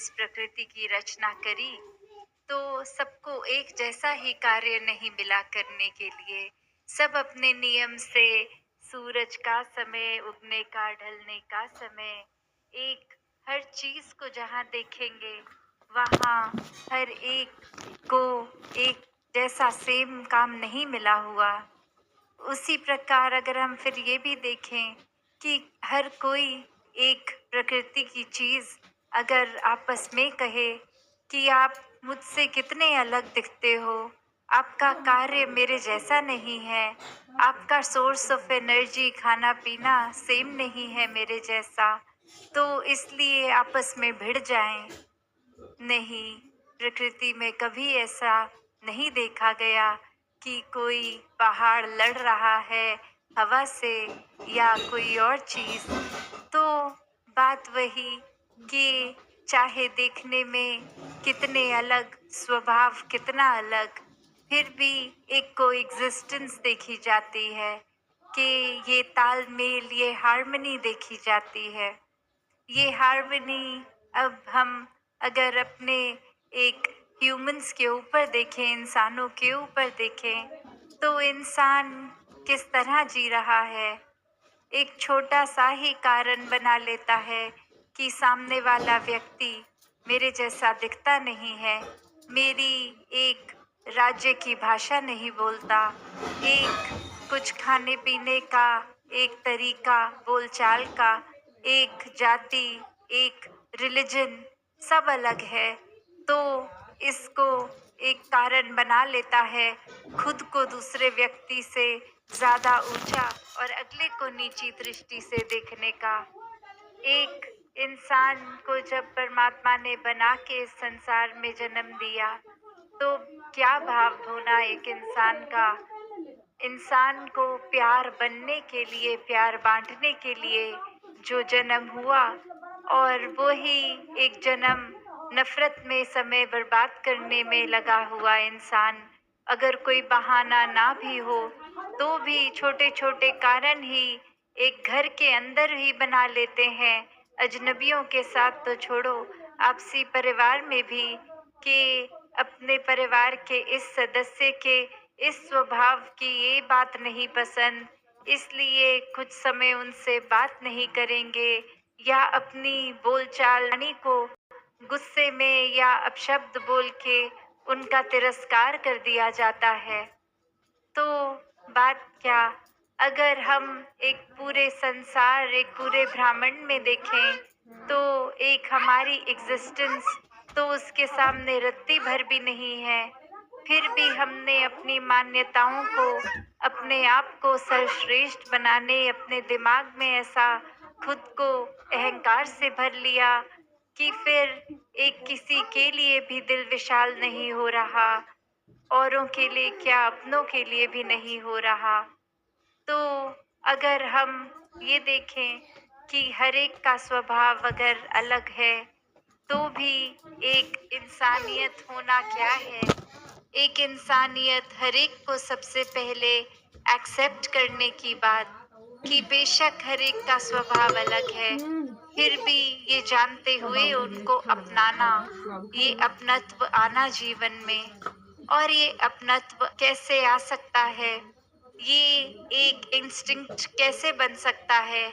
इस प्रकृति की रचना करी, तो सबको एक जैसा ही कार्य नहीं मिला करने के लिए। सब अपने नियम से सूरज का समय, उगने का, ढलने का समय, एक हर चीज़ को जहाँ देखेंगे, वहाँ हर एक को एक जैसा सेम काम नहीं मिला हुआ। उसी प्रकार अगर हम फिर ये भी देखें कि हर कोई एक प्रकृति की चीज़ अगर आपस में कहे कि आप मुझसे कितने अलग दिखते हो, आपका कार्य मेरे जैसा नहीं है, आपका सोर्स ऑफ एनर्जी, खाना-पीना सेम नहीं है मेरे जैसा, तो इसलिए आपस में भिड़ जाएँ। नहीं, प्रकृति में कभी ऐसा नहीं देखा गया कि कोई पहाड़ लड़ रहा है हवा से या कोई और चीज़। तो बात वही कि चाहे देखने में कितने अलग, स्वभाव कितना अलग, फिर भी एक कोएग्जिस्टेंस देखी जाती है कि ये तालमेल, ये हार्मनी देखी जाती है। ये हार्मनी अब हम अगर अपने एक ह्यूमंस के ऊपर देखें, इंसानों के ऊपर देखें, तो इंसान किस तरह जी रहा है। एक छोटा सा ही कारण बना लेता है कि सामने वाला व्यक्ति मेरे जैसा दिखता नहीं है, मेरी एक राज्य की भाषा नहीं बोलता, एक कुछ खाने पीने का एक तरीका, बोलचाल का, एक जाति, एक रिलिजन सब अलग है, तो इसको एक कारण बना लेता है खुद को दूसरे व्यक्ति से ज़्यादा ऊंचा और अगले को नीची दृष्टि से देखने का। एक इंसान को जब परमात्मा ने बना के इस संसार में जन्म दिया, तो क्या भाव होना एक इंसान का। इंसान को प्यार बनने के लिए, प्यार बांटने के लिए जो जन्म हुआ, और वो ही एक जन्म नफरत में समय बर्बाद करने में लगा हुआ इंसान, अगर कोई बहाना ना भी हो तो भी छोटे छोटे कारण ही एक घर के अंदर ही बना लेते हैं, अजनबियों के साथ तो छोड़ो, आपसी परिवार में भी, कि अपने परिवार के इस सदस्य के इस स्वभाव की ये बात नहीं पसंद, इसलिए कुछ समय उनसे बात नहीं करेंगे, या अपनी बोलचाल वाणी को गुस्से में या अपशब्द बोल के उनका तिरस्कार कर दिया जाता है। तो बात क्या, अगर हम एक पूरे संसार, एक पूरे ब्रह्मांड में देखें, तो एक हमारी एग्जिस्टेंस तो उसके सामने रत्ती भर भी नहीं है। फिर भी हमने अपनी मान्यताओं को, अपने आप को सर्वश्रेष्ठ बनाने, अपने दिमाग में ऐसा खुद को अहंकार से भर लिया कि फिर एक किसी के लिए भी दिल विशाल नहीं हो रहा, औरों के लिए क्या, अपनों के लिए भी नहीं हो रहा। तो अगर हम ये देखें कि हर एक का स्वभाव अगर अलग है, तो भी एक इंसानियत होना क्या है। एक इंसानियत हर एक को सबसे पहले एक्सेप्ट करने की बात, कि बेशक हर एक का स्वभाव अलग है, फिर भी ये जानते हुए उनको अपनाना, ये अपनत्व आना जीवन में। और ये अपनत्व कैसे आ सकता है, ये एक इंस्टिंक्ट कैसे बन सकता है,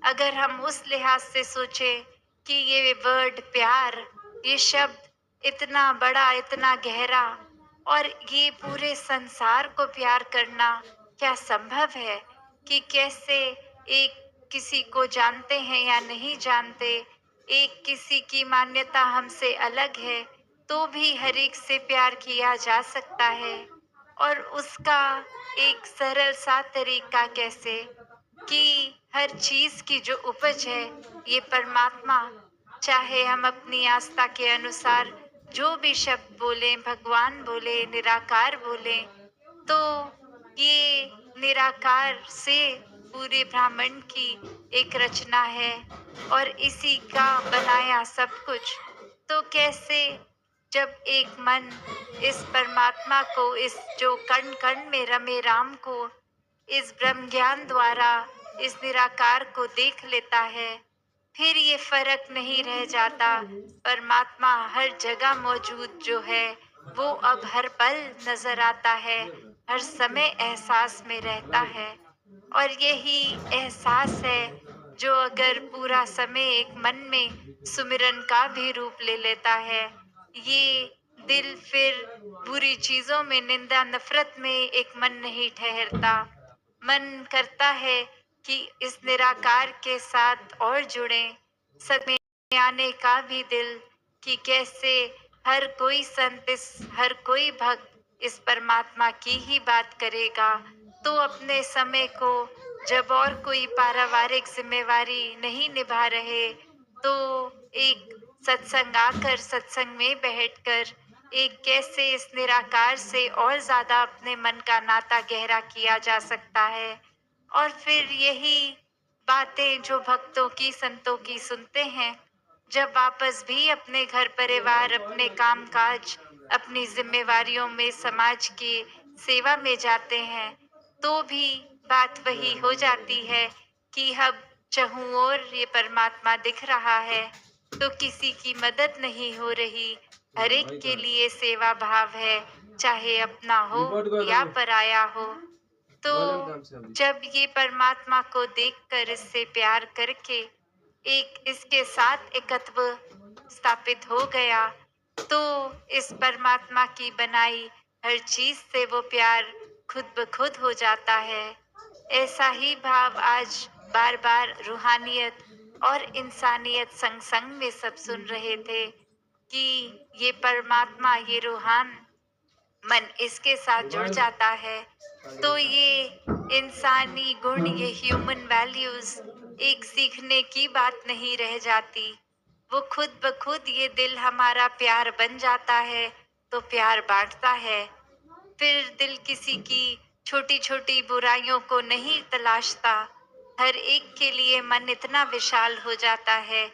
अगर हम उस लिहाज से सोचें कि ये वर्ड प्यार, ये शब्द इतना बड़ा, इतना गहरा, और ये पूरे संसार को प्यार करना क्या संभव है, कि कैसे एक किसी को जानते हैं या नहीं जानते, एक किसी की मान्यता हमसे अलग है, तो भी हर एक से प्यार किया जा सकता है। और उसका एक सरल सा तरीका कैसे, कि हर चीज़ की जो उपज है, ये परमात्मा, चाहे हम अपनी आस्था के अनुसार जो भी शब्द बोलें, भगवान बोले, निराकार बोले, तो ये निराकार से पूरे ब्रह्मांड की एक रचना है और इसी का बनाया सब कुछ। तो कैसे जब एक मन इस परमात्मा को, इस जो कण कण में रमे राम को, इस ब्रह्म ज्ञान द्वारा इस निराकार को देख लेता है, फिर ये फर्क नहीं रह जाता। परमात्मा हर जगह मौजूद जो है, वो अब हर पल नजर आता है, हर समय एहसास में रहता है। और यही एहसास है जो अगर पूरा समय एक मन में सुमिरन का भी रूप ले लेता है। ये दिल फिर बुरी चीजों में, निंदा नफरत में एक मन नहीं ठहरता। मन करता है कि इस निराकार के साथ और जुड़ें। सच में आने का भी दिल कि कैसे हर कोई संत, इस हर कोई भक्त इस परमात्मा की ही बात करेगा। तो अपने समय को, जब और कोई पारिवारिक जिम्मेवारी नहीं निभा रहे, तो एक सत्संग आकर, सत्संग में बैठकर एक कैसे इस निराकार से और ज्यादा अपने मन का नाता गहरा किया जा सकता है। और फिर यही बातें जो भक्तों की, संतों की सुनते हैं, जब वापस भी अपने घर परिवार, अपने कामकाज, अपनी जिम्मेवारियों में, समाज की सेवा में जाते हैं, तो भी बात वही हो जाती है कि अब चहुं ओर ये परमात्मा दिख रहा है, तो किसी की मदद नहीं हो रही। हर एक के लिए सेवा भाव है, चाहे अपना हो या पराया हो। तो जब ये परमात्मा को देखकर, इससे प्यार करके एक इसके साथ एकत्व स्थापित हो गया, तो इस परमात्मा की बनाई हर चीज से वो प्यार खुद ब खुद हो जाता है। ऐसा ही भाव आज बार बार रूहानियत और इंसानियत संग संग में सब सुन रहे थे कि ये परमात्मा, ये रूहान मन इसके साथ जुड़ जाता है, तो ये इंसानी गुण, ये ह्यूमन वैल्यूज एक सीखने की बात नहीं रह जाती। वो खुद ब खुद ये दिल हमारा प्यार बन जाता है, तो प्यार बांटता है। फिर दिल किसी की छोटी छोटी बुराइयों को नहीं तलाशता। हर एक के लिए मन इतना विशाल हो जाता है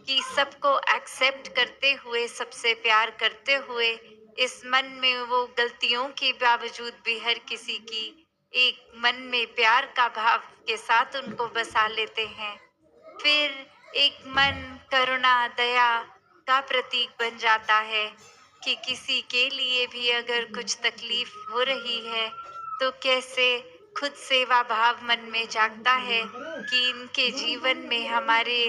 कि सबको एक्सेप्ट करते हुए, सबसे प्यार करते हुए, इस मन में वो गलतियों के बावजूद भी हर किसी की एक मन में प्यार का भाव के साथ उनको बसा लेते हैं। फिर एक मन करुणा, दया का प्रतीक बन जाता है कि किसी के लिए भी अगर कुछ तकलीफ हो रही है, तो कैसे खुद सेवा भाव मन में जागता है कि इनके जीवन में हमारे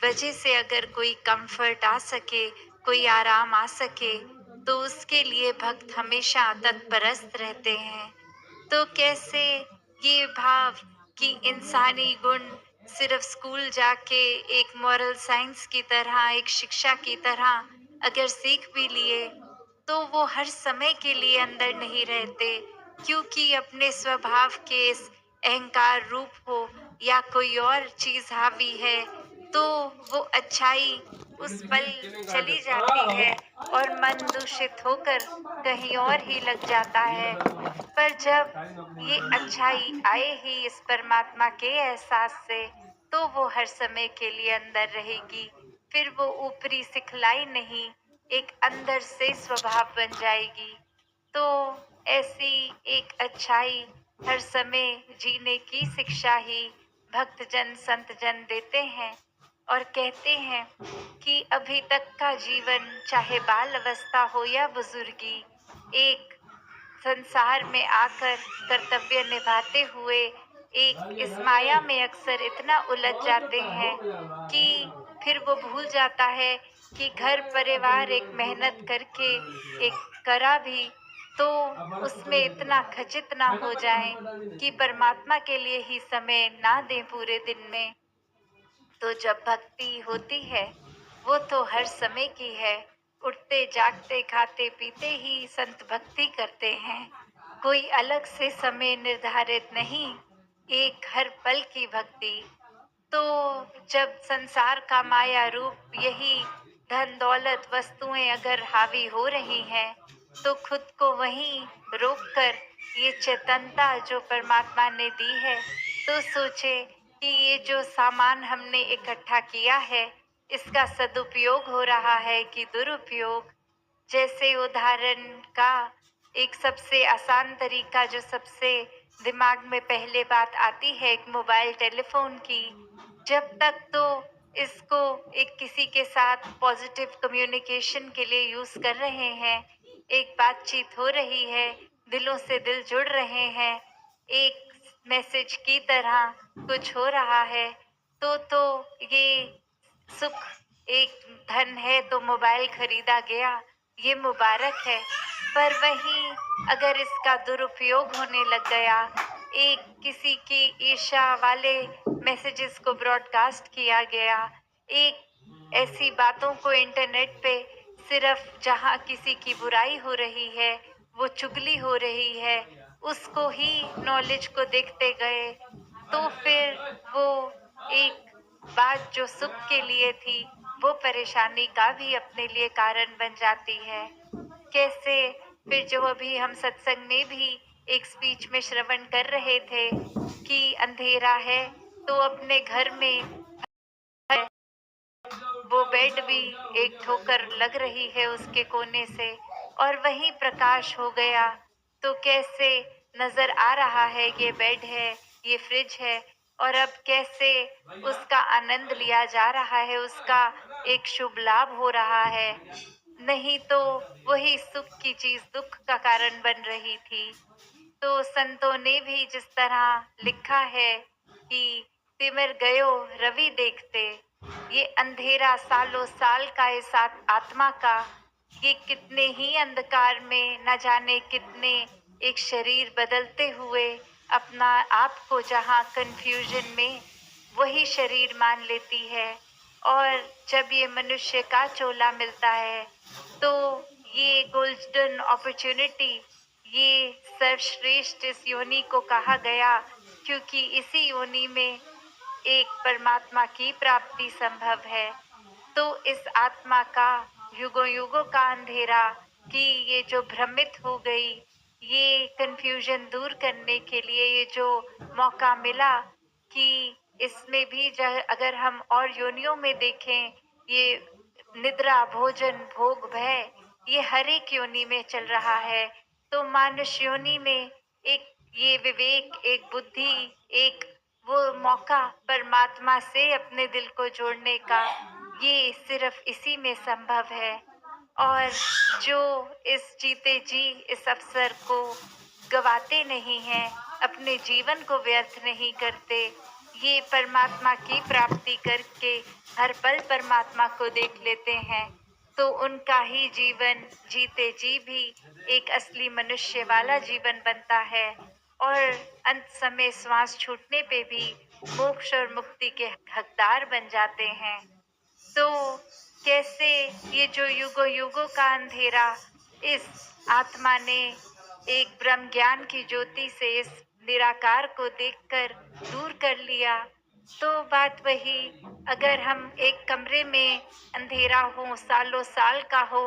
वजह से अगर कोई कंफर्ट आ सके, कोई आराम आ सके, तो उसके लिए भक्त हमेशा तत्परस्त रहते हैं। तो कैसे ये भाव कि इंसानी गुण सिर्फ स्कूल जाके एक मॉरल साइंस की तरह, एक शिक्षा की तरह अगर सीख भी लिए, तो वो हर समय के लिए अंदर नहीं रहते, क्योंकि अपने स्वभाव के इस अहंकार रूप हो या कोई और चीज हावी है, तो वो अच्छाई उस पल चली जाती है और मन दूषित होकर कहीं और ही लग जाता है। पर जब ये अच्छाई आए ही इस परमात्मा के एहसास से, तो वो हर समय के लिए अंदर रहेगी। फिर वो ऊपरी सिखलाई नहीं, एक अंदर से स्वभाव बन जाएगी। तो ऐसी एक अच्छाई हर समय जीने की शिक्षा ही भक्तजन, संतजन देते हैं और कहते हैं कि अभी तक का जीवन, चाहे बाल अवस्था हो या बुजुर्गी, एक संसार में आकर कर्तव्य निभाते हुए एक इस माया में अक्सर इतना उलझ जाते हैं कि फिर वो भूल जाता है कि घर परिवार एक मेहनत करके एक करा भी, तो उसमें इतना खचित ना हो जाए कि परमात्मा के लिए ही समय ना दें पूरे दिन में। तो जब भक्ति होती है, वो तो हर समय की है। उठते, जागते, खाते पीते ही संत भक्ति करते हैं। कोई अलग से समय निर्धारित नहीं, एक हर पल की भक्ति। तो जब संसार का माया रूप, यही धन दौलत वस्तुएं अगर हावी हो रही हैं, तो खुद को वहीं रोककर ये चेतनता जो परमात्मा ने दी है, तो सोचे कि ये जो सामान हमने इकट्ठा किया है, इसका सदुपयोग हो रहा है कि दुरुपयोग। जैसे उदाहरण का एक सबसे आसान तरीका जो सबसे दिमाग में पहले बात आती है, एक मोबाइल टेलीफोन की। जब तक तो इसको एक किसी के साथ पॉजिटिव कम्युनिकेशन के लिए यूज़ कर रहे हैं, एक बातचीत हो रही है, दिलों से दिल जुड़ रहे हैं, एक मैसेज की तरह कुछ हो रहा है, तो ये सुख एक धन है तो मोबाइल खरीदा गया, ये मुबारक है। पर वहीं अगर इसका दुरुपयोग होने लग गया, एक किसी की ईर्ष्या वाले मैसेजेस को ब्रॉडकास्ट किया गया, एक ऐसी बातों को इंटरनेट पे सिर्फ जहाँ किसी की बुराई हो रही है, वो चुगली हो रही है, उसको ही नॉलेज को देखते गए, तो फिर वो एक बात जो सुख के लिए थी, वो परेशानी का भी अपने लिए कारण बन जाती है। कैसे फिर जो अभी हम सत्संग में भी एक स्पीच में श्रवण कर रहे थे कि अंधेरा है तो अपने घर में वो बेड भी एक ठोकर लग रही है उसके कोने से और वहीं प्रकाश हो गया, तो कैसे नजर आ रहा है ये बेड है, ये फ्रिज है और अब कैसे उसका आनंद लिया जा रहा है, उसका एक शुभ लाभ हो रहा है। नहीं तो वही सुख की चीज दुख का कारण बन रही थी। तो संतों ने भी जिस तरह लिखा है कि तिमिर गयो रवि देखते, ये अंधेरा सालों साल का इस आत्मा का, ये कितने ही अंधकार में न जाने कितने एक शरीर बदलते हुए अपना आप को जहाँ कंफ्यूजन में वही शरीर मान लेती है। और जब ये मनुष्य का चोला मिलता है तो ये गोल्डन अपॉर्चुनिटी, ये सर्वश्रेष्ठ इस योनि को कहा गया क्योंकि इसी योनि में एक परमात्मा की प्राप्ति संभव है। तो इस आत्मा का युगों युगों का अंधेरा कि ये जो भ्रमित हो गई, ये कंफ्यूजन दूर करने के लिए ये जो मौका मिला कि इसमें भी अगर हम और योनियों में देखें, ये निद्रा भोजन भोग भय ये हर एक योनि में चल रहा है। तो मानुष योनि में एक ये विवेक, एक बुद्धि, एक वो मौका परमात्मा से अपने दिल को जोड़ने का, ये सिर्फ इसी में संभव है। और जो इस जीते जी इस अवसर को गवाते नहीं हैं, अपने जीवन को व्यर्थ नहीं करते, ये परमात्मा की प्राप्ति करके हर पल परमात्मा को देख लेते हैं, तो उनका ही जीवन जीते जी भी एक असली मनुष्य वाला जीवन बनता है और अंत समय श्वास छूटने पे भी मोक्ष और मुक्ति के हकदार बन जाते हैं। तो कैसे ये जो युगों युगों का अंधेरा इस आत्मा ने एक ब्रह्म ज्ञान की ज्योति से इस निराकार को देखकर दूर कर लिया। तो बात वही, अगर हम एक कमरे में अंधेरा हो, सालों साल का हो,